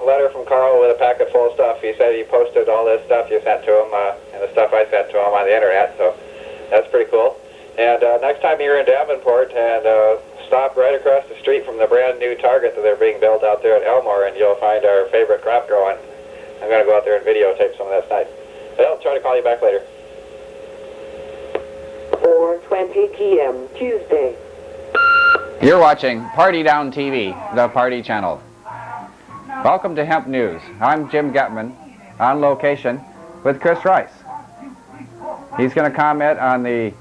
a letter from Carl with a packet full of stuff. He said he posted all this stuff you sent to him and the stuff I sent to him on the internet, so that's pretty cool. And next time you're in Davenport, and stop right across the street from the brand new Target that they're being built out there at Elmore, and you'll find our favorite crop growing. I'm going to go out there and videotape some of that stuff. But I'll try to call you back later. 4:20 p.m. Tuesday. You're watching Party Down TV, the party channel. Welcome to Hemp News. I'm Jim Getman, on location with Chris Rice. He's going to comment on the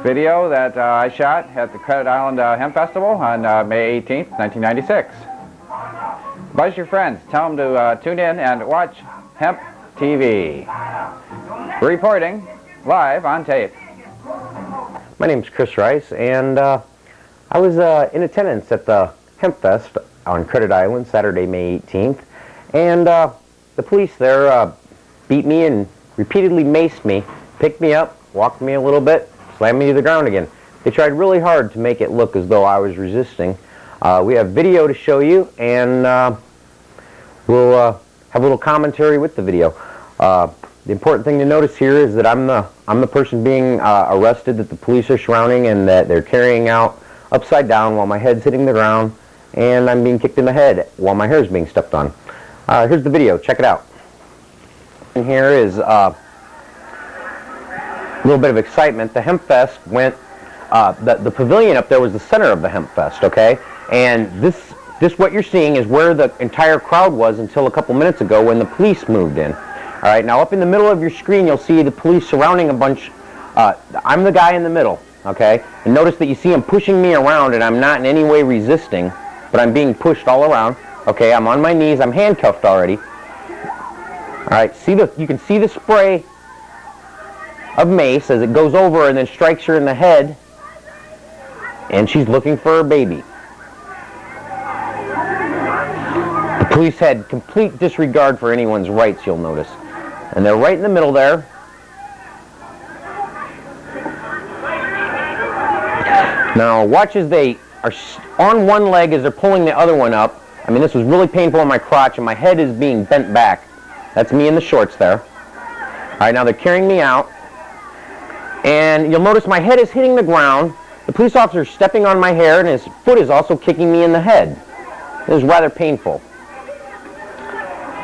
video that I shot at the Credit Island Hemp Festival on May 18th, 1996. Buzz your friends. Tell them to tune in and watch Hemp TV. Reporting live on tape. My name's Chris Rice, and I was in attendance at the Hempfest on Credit Island Saturday, May 18th, and the police there beat me and repeatedly maced me, picked me up, walked me a little bit, slammed me to the ground again. They tried really hard to make it look as though I was resisting. We have video to show you, and we'll have a little commentary with the video. The important thing to notice here is that I'm the person being arrested that the police are surrounding, and that they're carrying out upside down while my head's hitting the ground, and I'm being kicked in the head while my hair is being stepped on. Here's the video. Check it out. And here is a little bit of excitement. The Hempfest went. The pavilion up there was the center of the Hempfest. Okay, and this what you're seeing is where the entire crowd was until a couple minutes ago when the police moved in. All right, now up in the middle of your screen, you'll see the police surrounding a bunch. I'm the guy in the middle, okay? And notice that you see them pushing me around, and I'm not in any way resisting, but I'm being pushed all around. Okay, I'm on my knees. I'm handcuffed already. All right, you can see the spray of mace as it goes over and then strikes her in the head, and she's looking for her baby. The police had complete disregard for anyone's rights, you'll notice. And they're right in the middle there. Now watch as they are on one leg as they're pulling the other one up. I mean, this was really painful on my crotch, and my head is being bent back. That's me in the shorts there. All right, now they're carrying me out. And you'll notice my head is hitting the ground. The police officer is stepping on my hair, and his foot is also kicking me in the head. It was rather painful.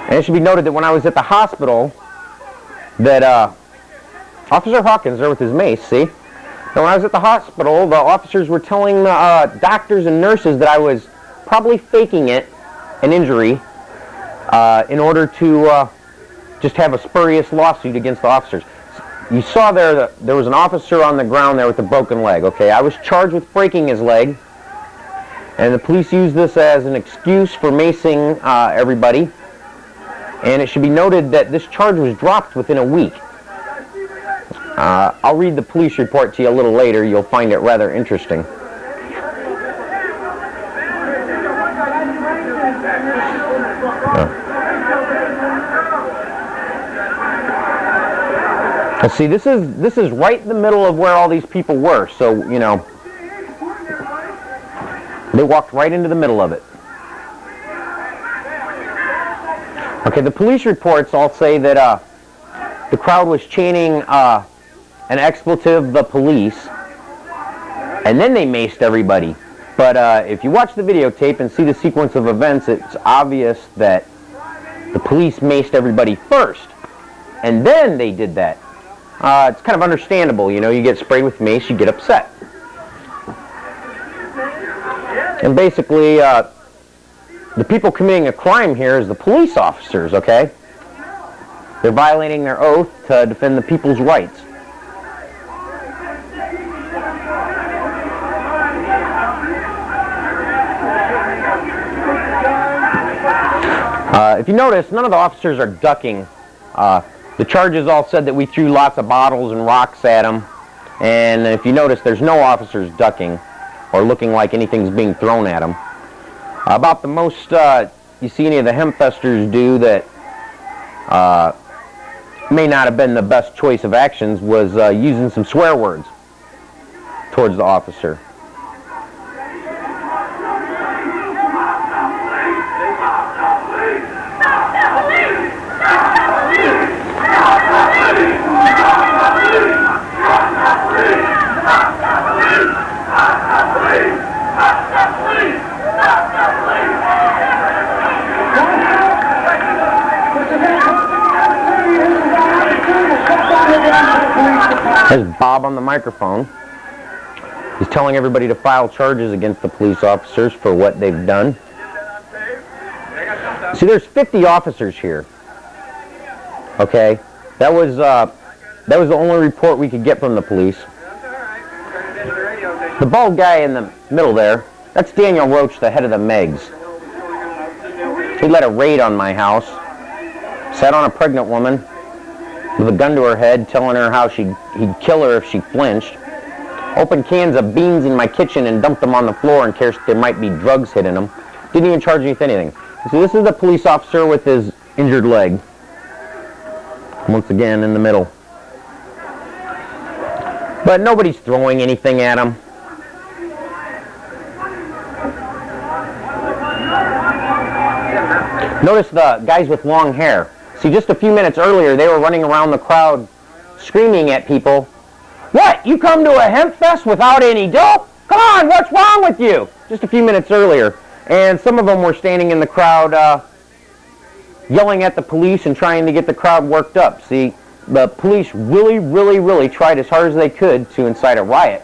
And it should be noted that when I was at the hospital, that Officer Hawkins there with his mace, see? Now, when I was at the hospital, the officers were telling the doctors and nurses that I was probably faking an injury, in order to just have a spurious lawsuit against the officers. You saw there that there was an officer on the ground there with a broken leg, okay? I was charged with breaking his leg, and the police used this as an excuse for macing everybody. And it should be noted that this charge was dropped within a week. I'll read the police report to you a little later. You'll find it rather interesting. Let's see, this is right in the middle of where all these people were. So, you know, they walked right into the middle of it. Okay, the police reports all say that the crowd was chanting an expletive, the police, and then they maced everybody. But if you watch the videotape and see the sequence of events, it's obvious that the police maced everybody first, and then they did that. It's kind of understandable, you know, you get sprayed with mace, you get upset. And basically, the people committing a crime here is the police officers, okay? They're violating their oath to defend the people's rights. If you notice, none of the officers are ducking. The charges all said that we threw lots of bottles and rocks at them. And if you notice, there's no officers ducking or looking like anything's being thrown at them. About the most you see any of the Hempfesters do that may not have been the best choice of actions was using some swear words towards the officer. There's Bob on the microphone. He's telling everybody to file charges against the police officers for what they've done. See, there's 50 officers here. Okay, that was the only report we could get from the police. The bald guy in the middle there, that's Daniel Roach, the head of the Megs. He led a raid on my house, sat on a pregnant woman with a gun to her head, telling her how he'd kill her if she flinched. Opened cans of beans in my kitchen and dumped them on the floor in case there might be drugs hidden them. Didn't even charge me with anything. So this is the police officer with his injured leg. Once again in the middle. But nobody's throwing anything at him. Notice the guys with long hair. See, just a few minutes earlier, they were running around the crowd screaming at people, "What, you come to a Hempfest without any dope? Come on, what's wrong with you?" Just a few minutes earlier. And some of them were standing in the crowd yelling at the police and trying to get the crowd worked up. See, the police really tried as hard as they could to incite a riot,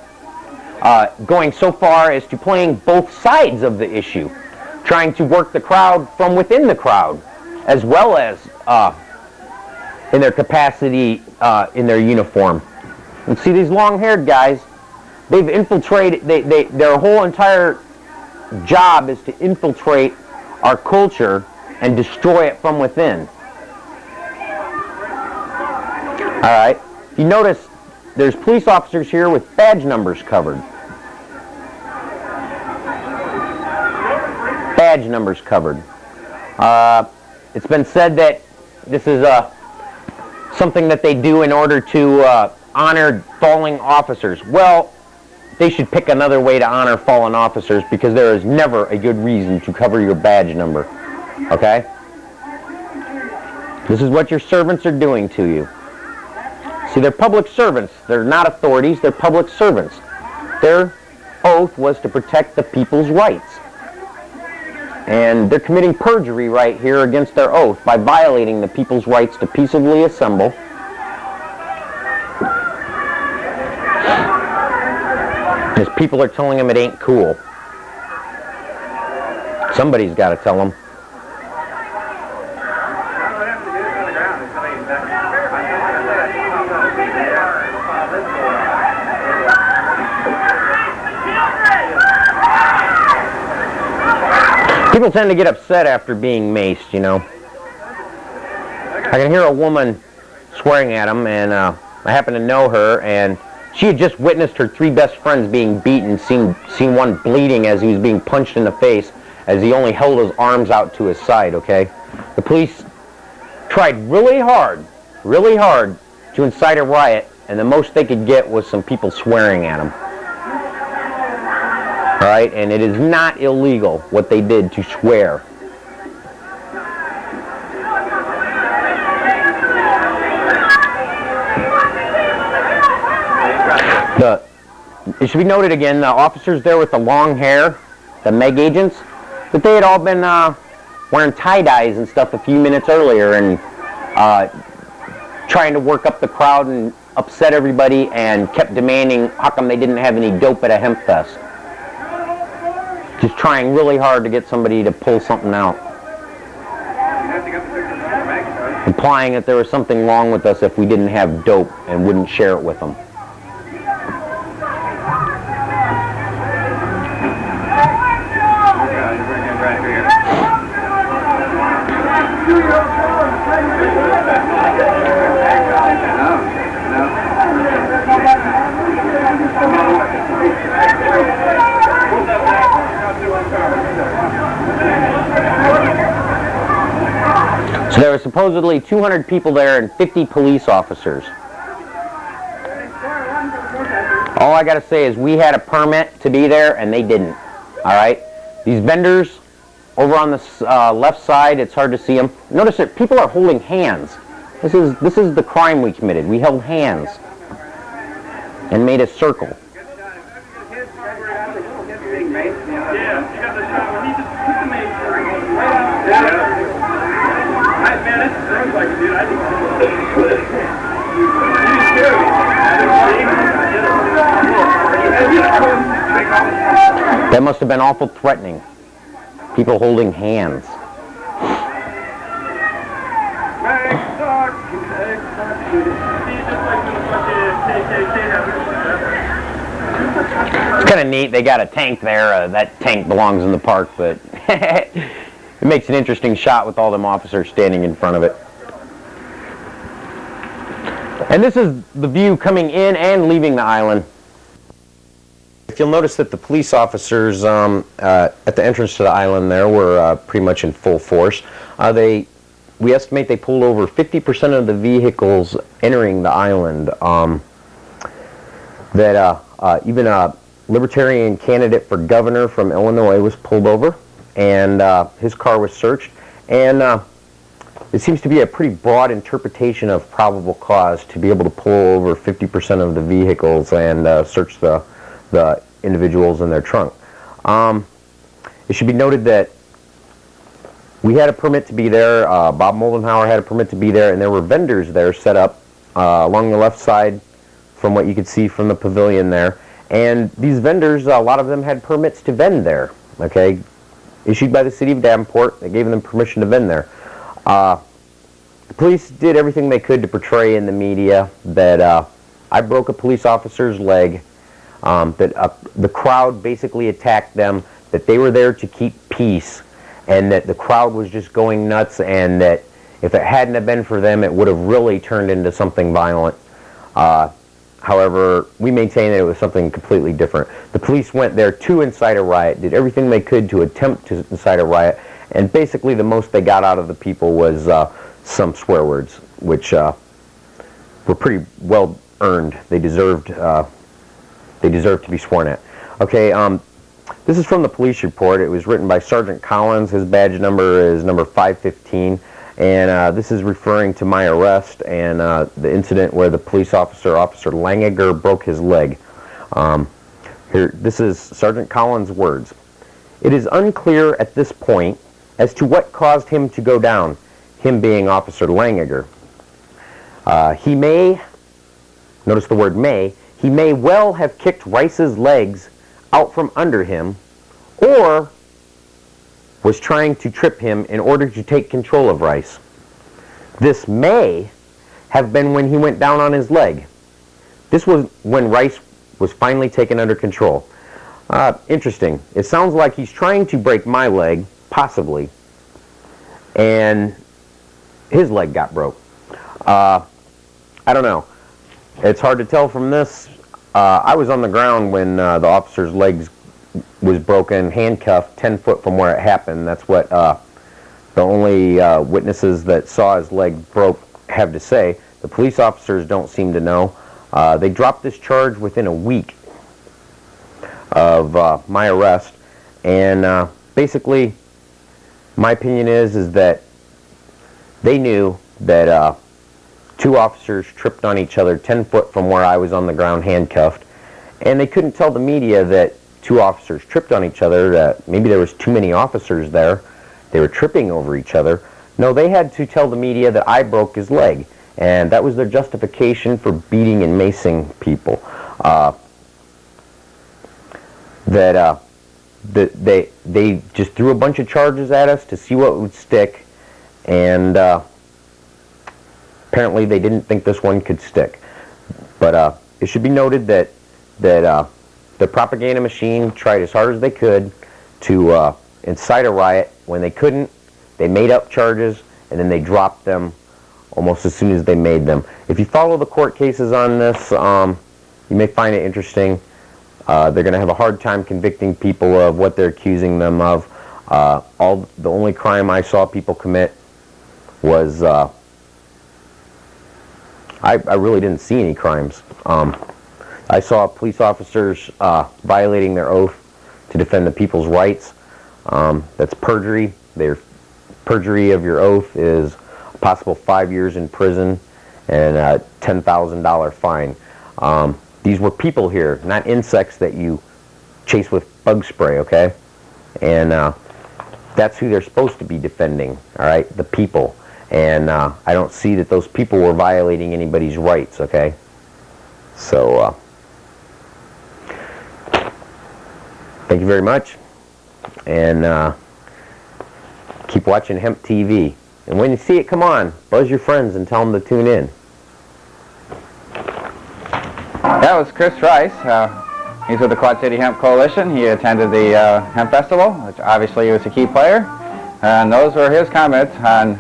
going so far as to playing both sides of the issue, trying to work the crowd from within the crowd, as well as in their capacity in their uniform. And see, these long-haired guys, they've infiltrated, their whole entire job is to infiltrate our culture and destroy it from within. Alright, you notice there's police officers here with badge numbers covered. Badge numbers covered. It's been said that this is something that they do in order to honor fallen officers. Well, they should pick another way to honor fallen officers, because there is never a good reason to cover your badge number. Okay? This is what your servants are doing to you. See, they're public servants. They're not authorities. They're public servants. Their oath was to protect the people's rights. And they're committing perjury right here against their oath by violating the people's rights to peaceably assemble. Because people are telling them it ain't cool. Somebody's got to tell them. People tend to get upset after being maced, you know. I can hear a woman swearing at them, and I happen to know her, and she had just witnessed her three best friends being beaten, seen one bleeding as he was being punched in the face, as he only held his arms out to his side, okay? The police tried really hard to incite a riot, and the most they could get was some people swearing at him. All right, and it is not illegal what they did to swear. It should be noted again, the officers there with the long hair, the Meg agents, that they had all been wearing tie-dyes and stuff a few minutes earlier and trying to work up the crowd and upset everybody, and kept demanding how come they didn't have any dope at a Hempfest. Just trying really hard to get somebody to pull something out. Implying that there was something wrong with us if we didn't have dope and wouldn't share it with them. So there were supposedly 200 people there and 50 police officers. All I got to say is we had a permit to be there and they didn't. All right? These vendors over on the left side, it's hard to see them. Notice that people are holding hands. This is the crime we committed. We held hands and made a circle. That must have been awful threatening. People holding hands. It's kind of neat. They got a tank there. That tank belongs in the park, but it makes an interesting shot with all them officers standing in front of it. And this is the view coming in and leaving the island. If you'll notice that the police officers at the entrance to the island there were pretty much in full force. We estimate they pulled over 50% of the vehicles entering the island. Even a Libertarian candidate for governor from Illinois was pulled over, and his car was searched. And it seems to be a pretty broad interpretation of probable cause to be able to pull over 50% of the vehicles and search the individuals in their trunk. It should be noted that we had a permit to be there. Bob Moldenhauer had a permit to be there, and there were vendors there set up along the left side from what you could see from the pavilion there. And these vendors, a lot of them had permits to vend there, okay, issued by the city of Davenport. They gave them permission to vend there. The police did everything they could to portray in the media that I broke a police officer's leg, that the crowd basically attacked them, that they were there to keep peace, and that the crowd was just going nuts, and that if it hadn't have been for them, it would have really turned into something violent. However, we maintain that it was something completely different. The police went there to incite a riot, did everything they could to attempt to incite a riot, and basically the most they got out of the people was some swear words, which were pretty well earned. They deserved to be sworn at. Okay, this is from the police report. It was written by Sergeant Collins. His badge number is number 515. And this is referring to my arrest and the incident where the police officer, Officer Langiger, broke his leg. This is Sergeant Collins' words. It is unclear at this point as to what caused him to go down, him being Officer Langiger. He may, notice the word may, he may well have kicked Rice's legs out from under him, or was trying to trip him in order to take control of Rice. This may have been when he went down on his leg. This was when Rice was finally taken under control. Interesting. It sounds like he's trying to break my leg, possibly, and his leg got broke. I don't know. It's hard to tell from this. I was on the ground when the officer's legs was broken, handcuffed 10 foot from where it happened. That's what the only witnesses that saw his leg broke have to say. The police officers don't seem to know. They dropped this charge within a week of my arrest, and basically my opinion is that they knew that two officers tripped on each other 10 foot from where I was on the ground handcuffed, and they couldn't tell the media that two officers tripped on each other, that maybe there was too many officers there, they were tripping over each other. No, they had to tell the media that I broke his leg, and that was their justification for beating and macing people. They just threw a bunch of charges at us to see what would stick, and apparently they didn't think this one could stick. But it should be noted that the propaganda machine tried as hard as they could to incite a riot. When they couldn't, they made up charges, and then they dropped them almost as soon as they made them. If you follow the court cases on this, you may find it interesting. They're going to have a hard time convicting people of what they're accusing them of. The only crime I saw people commit was, I really didn't see any crimes. I saw police officers violating their oath to defend the people's rights. That's perjury. Perjury of your oath is a possible 5 years in prison and a $10,000 fine. These were people here, not insects that you chase with bug spray, okay? And that's who they're supposed to be defending, all right? The people. And I don't see that those people were violating anybody's rights, okay? So, Thank you very much. And keep watching Hemp TV. And when you see it, come on, buzz your friends and tell them to tune in. That was Chris Rice. He's with the Quad City Hemp Coalition. He attended the Hemp Festival, which obviously he was a key player. And those were his comments on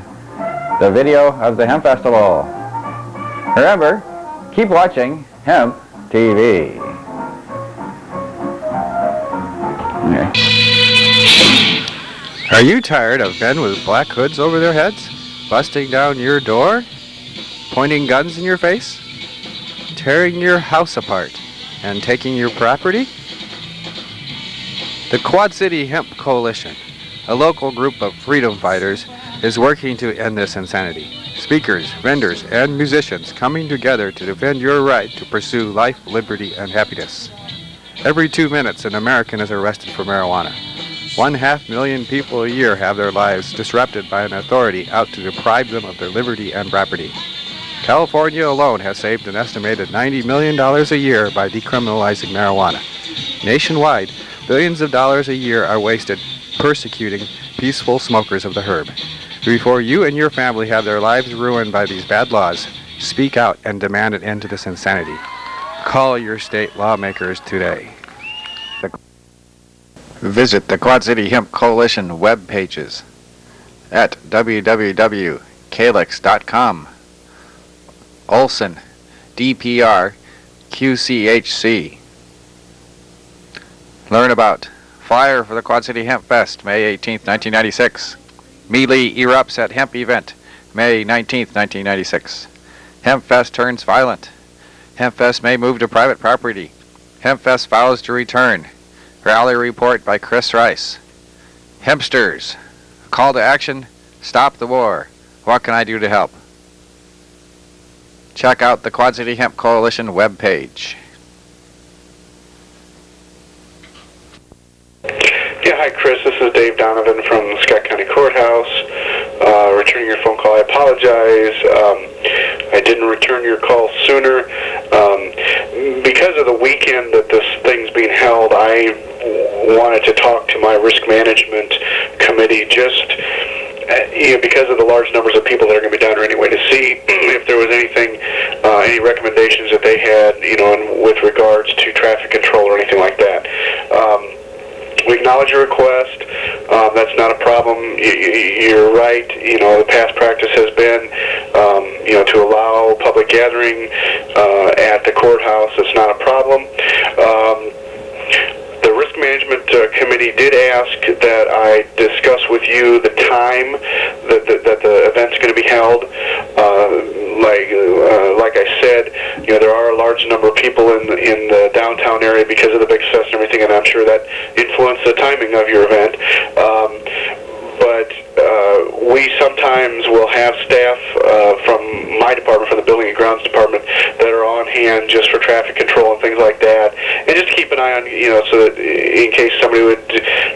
the video of the Hemp Festival. Remember, keep watching Hemp TV. Are you tired of men with black hoods over their heads, busting down your door, pointing guns in your face, tearing your house apart, and taking your property? The Quad City Hemp Coalition, a local group of freedom fighters, is working to end this insanity. Speakers, vendors, and musicians coming together to defend your right to pursue life, liberty, and happiness. Every 2 minutes, an American is arrested for marijuana. 500,000 people a year have their lives disrupted by an authority out to deprive them of their liberty and property. California alone has saved an estimated $90 million a year by decriminalizing marijuana. Nationwide, billions of dollars a year are wasted persecuting peaceful smokers of the herb. Before you and your family have their lives ruined by these bad laws, speak out and demand an end to this insanity. Call your state lawmakers today. Visit the Quad City Hemp Coalition web pages at www.calyx.com. Olson, DPR, QCHC. Learn about Flyer for the Quad City Hemp Fest, May 18th, 1996. Melee erupts at Hemp event, May 19th, 1996. Hempfest turns violent. Hempfest may move to private property. Hempfest vows to return. Rally report by Chris Rice. Hempsters, call to action, stop the war. What can I do to help? Check out the Quad City Hemp Coalition webpage. Yeah, hi Chris, this is Dave Donovan from Scott County Courthouse. Returning your phone call, I apologize. I didn't return your call sooner. Because of the weekend that this thing's being held, I wanted to talk to my risk management committee just because of the large numbers of people that are going to be down there anyway, to see if there was anything, any recommendations that they had, with regards to traffic control or anything like that. We acknowledge your request. That's not a problem. You're right. The past practice has been, to allow public gathering at the courthouse. It's not a problem. The Risk Management Committee did ask that I discuss with you the time that the event's going to be held. Like I said, there are a large number of people in the downtown area because of the big fest and everything, and I'm sure that influenced the timing of your event. But we sometimes will have staff from my department, from the Building and Grounds Department, that are on hand just for traffic control and things like that, and just keep an eye on, so that in case somebody would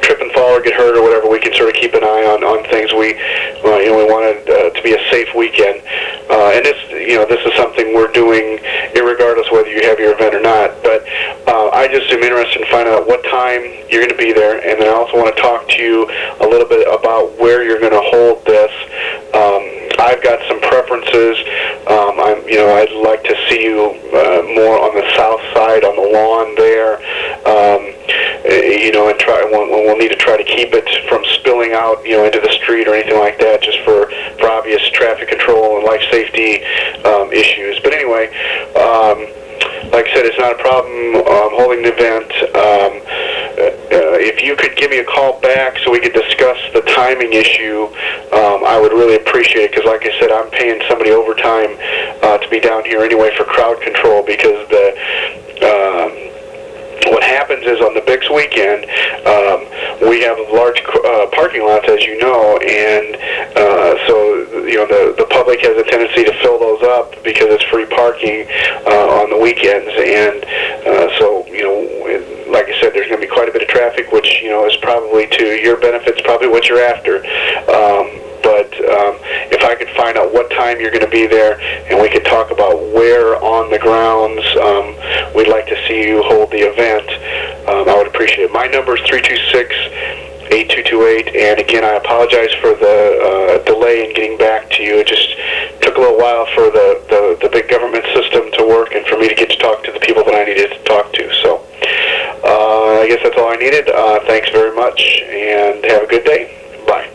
trip and fall or get hurt or whatever, we can sort of keep an eye on things. We want it to be a safe weekend, and this is something we're doing irregardless whether you have your event or not. But I just am interested in finding out what time you're going to be there, and then I also want to talk to you a little bit about where you're going to hold this. I've got some preferences. I'd like to see you more on the south side, on the lawn there. And we'll need to try to keep it from spilling out, into the street or anything like that, just for obvious traffic control and life safety issues. But anyway, like I said, it's not a problem holding the event. If you could give me a call back so we could discuss the timing issue, I would really appreciate it, because like I said, I'm paying somebody overtime to be down here anyway for crowd control, because what happens is on the Bix weekend, we have large parking lots, as you know, and so the public has a tendency to fill those up because it's free parking on the weekends, and so like I said, there's going to be quite a bit of traffic, which is probably to your benefit, it's probably what you're after. But if I could find out what time you're going to be there, and we could talk about where on the grounds we'd like to see you hold the event, I would appreciate it. My number is 326-8228, and again, I apologize for the delay in getting back to you. It just took a little while for the big government system to work and for me to get to talk to the people that I needed to talk to. So I guess that's all I needed. Thanks very much, and have a good day. Bye.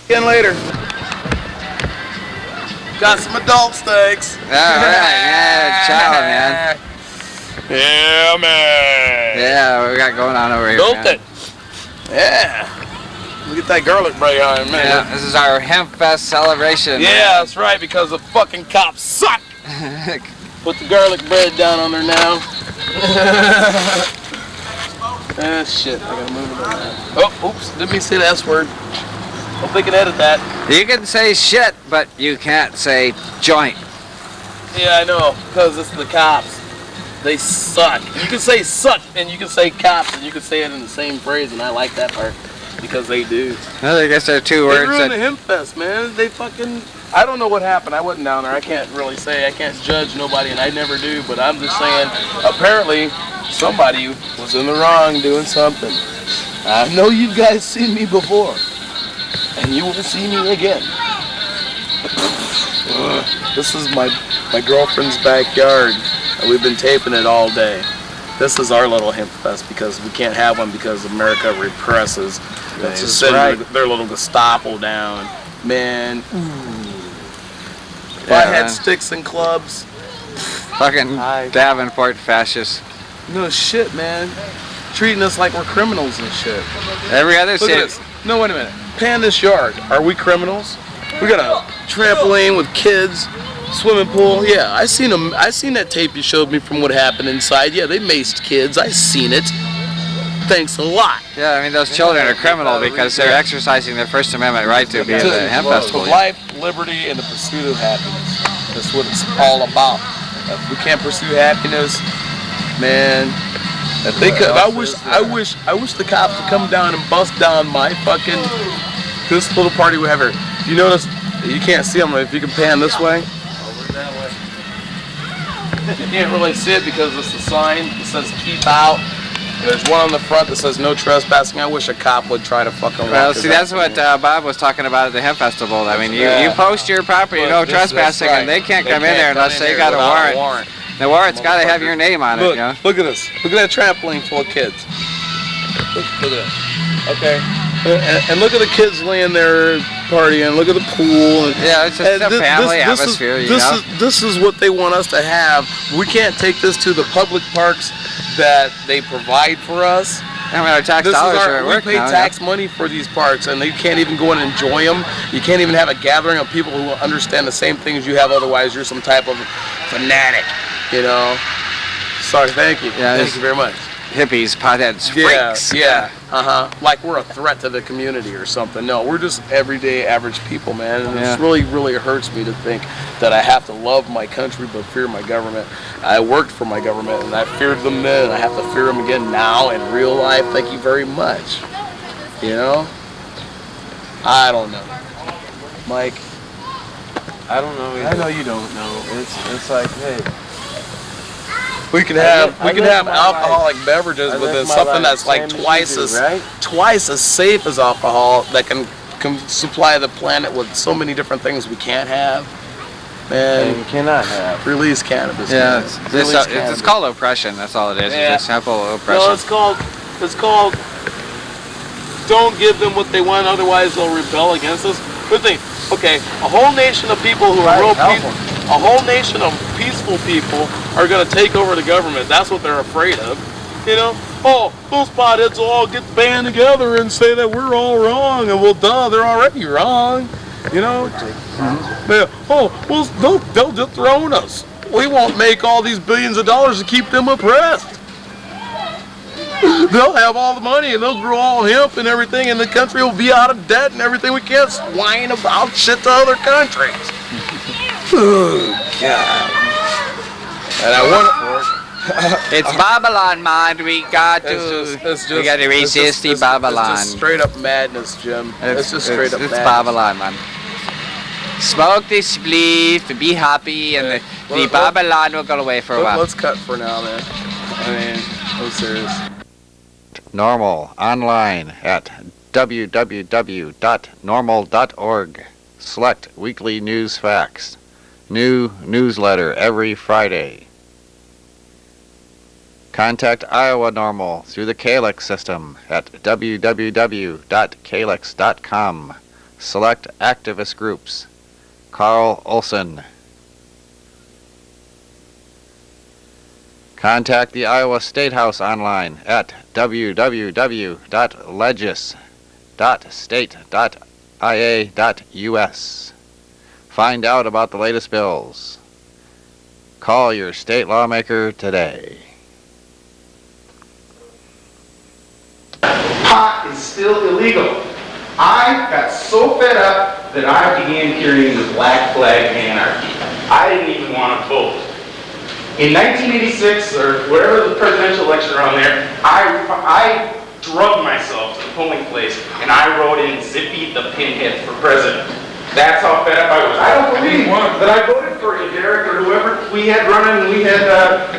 Again later. Got some adult steaks. All right, yeah, chow, man. Yeah, man. Yeah, we got going on over here. Built man. it. Yeah. Look at that garlic bread on it, man. Yeah, this is our Hempfest celebration. Yeah, that's right, because the fucking cops suck. Put the garlic bread down on there now. Ah, shit. I gotta move it around. Oh, oops. Didn't mean to say the S word. Hope they can edit that. You can say shit, but you can't say joint. Yeah, I know, because it's the cops. They suck. You can say suck, and you can say cops, and you can say it in the same phrase, and I like that part, because they do. Well, I guess there are two They words ruined that... the Hempfest, man. They fucking... I don't know what happened. I wasn't down there. I can't really say. I can't judge nobody, and I never do, but I'm just saying, apparently, somebody was in the wrong doing something. I know you guys seen me before, and you will see me again. This is my girlfriend's backyard, and we've been taping it all day. This is our little Hempfest because we can't have one because America represses. It's just sending their little Gestapo down. Man, if I had sticks and clubs. Fucking Davenport fascists. No shit, man. Treating us like we're criminals and shit. Every other Look city... at this. No, wait a minute. Pan this yard. Are we criminals? We got a trampoline with kids, swimming pool. Yeah, I seen them. I seen that tape you showed me from what happened inside. Yeah, they maced kids. I seen it. Thanks a lot. Yeah, I mean, those children are criminal because they're exercising their First Amendment right to be at the Hemp Festival. To life, liberty, and the pursuit of happiness. That's what it's all about. If we can't pursue happiness, man. If they could, I wish the cops would come down and bust down my fucking this little party we have here. You notice you can't see them. If you can pan this way, over that way. You can't really see it because it's the sign that says "keep out." There's one on the front that says no trespassing. I wish a cop would try to fucking Well, see, that's what Bob was talking about at the Hemp Festival. I mean, you post your property, no trespassing, and they can't come in there unless they got a warrant. The warrant's got to have your name on it, you know? Look at this. Look at that trampoline full of kids. Look at that. Okay. And look at the kids laying there partying. Look at the pool. Yeah, it's just a family atmosphere, you know? This is what they want us to have. We can't take this to the public parks that they provide for us. I mean, our tax dollars are at work now. We pay tax money for these parks, and they can't even go and enjoy them. You can't even have a gathering of people who understand the same things you have. Otherwise, you're some type of fanatic, you know. Sorry, thank you. Yeah, thank you very much. Hippies, potheads, freaks. Yeah, like we're a threat to the community or something. No, we're just everyday average people, man. And it really, really hurts me to think that I have to love my country but fear my government. I worked for my government and I feared them then and I have to fear them again now in real life. Thank you very much. You know? I don't know. Mike? I don't know either. I know you don't know. It's like, hey. We can have alcoholic beverages, but there's something that's like twice as safe as alcohol that can supply the planet with so many different things we can't have. And you cannot have. Release cannabis. Yeah, it's called oppression. That's all it is. Yeah. It's just simple oppression. No, it's called. Don't give them what they want, otherwise they'll rebel against us. Good thing. Okay, a whole nation of people who are real peaceful. A whole nation of peaceful people are going to take over the government. That's what they're afraid of. You know? Oh, those potheads will all get band together and say that we're all wrong. And well, duh, they're already wrong. You know? They'll dethrone us. We won't make all these billions of dollars to keep them oppressed. They'll have all the money and they'll grow all hemp and everything, and the country will be out of debt and everything. We can't whine about shit to other countries. Oh, God. And I want It's Babylon, man. We got to resist the Babylon. It's just straight up madness, Jim. It's just straight up madness. It's Babylon, man. Smoke this spliff, be happy, and the Babylon will go away for a while. Let's cut for now, man. I mean, I'm serious. Normal online at www.normal.org. Select weekly news facts. New newsletter every Friday. Contact Iowa Normal through the Calyx system at www.calyx.com. Select activist groups. Carl Olson. Contact the Iowa State House online at www.legis.state.ia.us. Find out about the latest bills. Call your state lawmaker today. Pot is still illegal. I got so fed up that I began carrying the black flag anarchy. I didn't even want to vote. In 1986, or whatever the presidential election around there, I drugged myself to the polling place and I wrote in Zippy the Pinhead for president. That's how fed up I was. I don't believe that I voted for Derek or whoever we had running. We had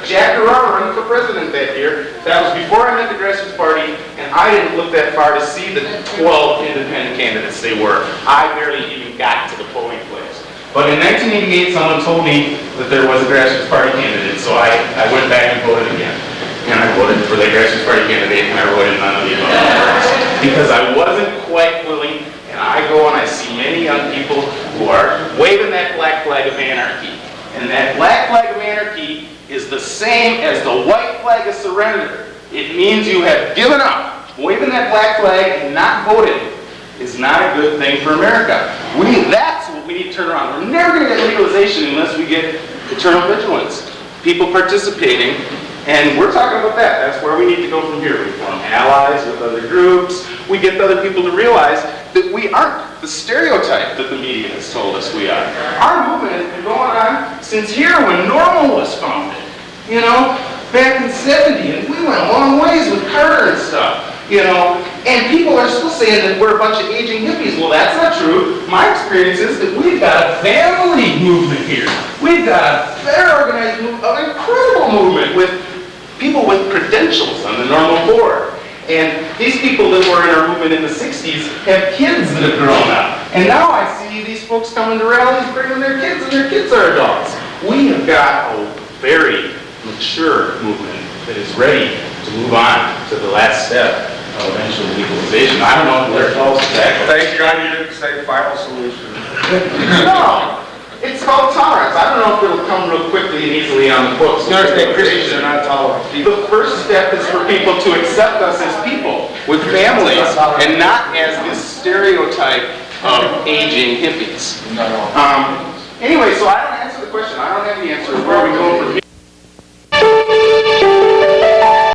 Jack Durrara running for president that year. That was before I met the Grassroots Party, and I didn't look that far to see the 12 independent candidates they were. I barely even got to the polling place. But in 1988, someone told me that there was a Grassroots Party candidate, so I went back and voted again. And I voted for the Grassroots Party candidate, and I voted none of the above. Because I wasn't quite willing. And I go and I see many young people who are waving that black flag of anarchy. And that black flag of anarchy is the same as the white flag of surrender. It means you have given up. Waving that black flag and not voting is not a good thing for America. That's what we need to turn around. We're never going to get legalization unless we get eternal vigilance. People participating. And we're talking about that. That's where we need to go from here. We form allies with other groups. We get other people to realize that we aren't the stereotype that the media has told us we are. Our movement has been going on since here when Normal was founded. You know, back in '70, and we went a long ways with Carter and stuff. You know, and people are still saying that we're a bunch of aging hippies. Well, that's not true. My experience is that we've got a family movement here. We've got a better organized movement, an incredible movement with people with credentials on the Normal board. And these people that were in our movement in the 60s have kids that have grown up. And now I see these folks coming to rallies bringing their kids, and their kids are adults. We have got a very mature movement that is ready to move on to the last step of eventual legalization. I don't know if they're close exactly. Thank God you didn't say final solution. No. It's called tolerance. I don't know if it'll come real quickly and easily on the books. You understand Christians are not tolerant people. The first step is for people to accept us as people with families and not as this stereotype of aging hippies. Anyway, so I don't answer the question. I don't have the answer. Where are we going from here?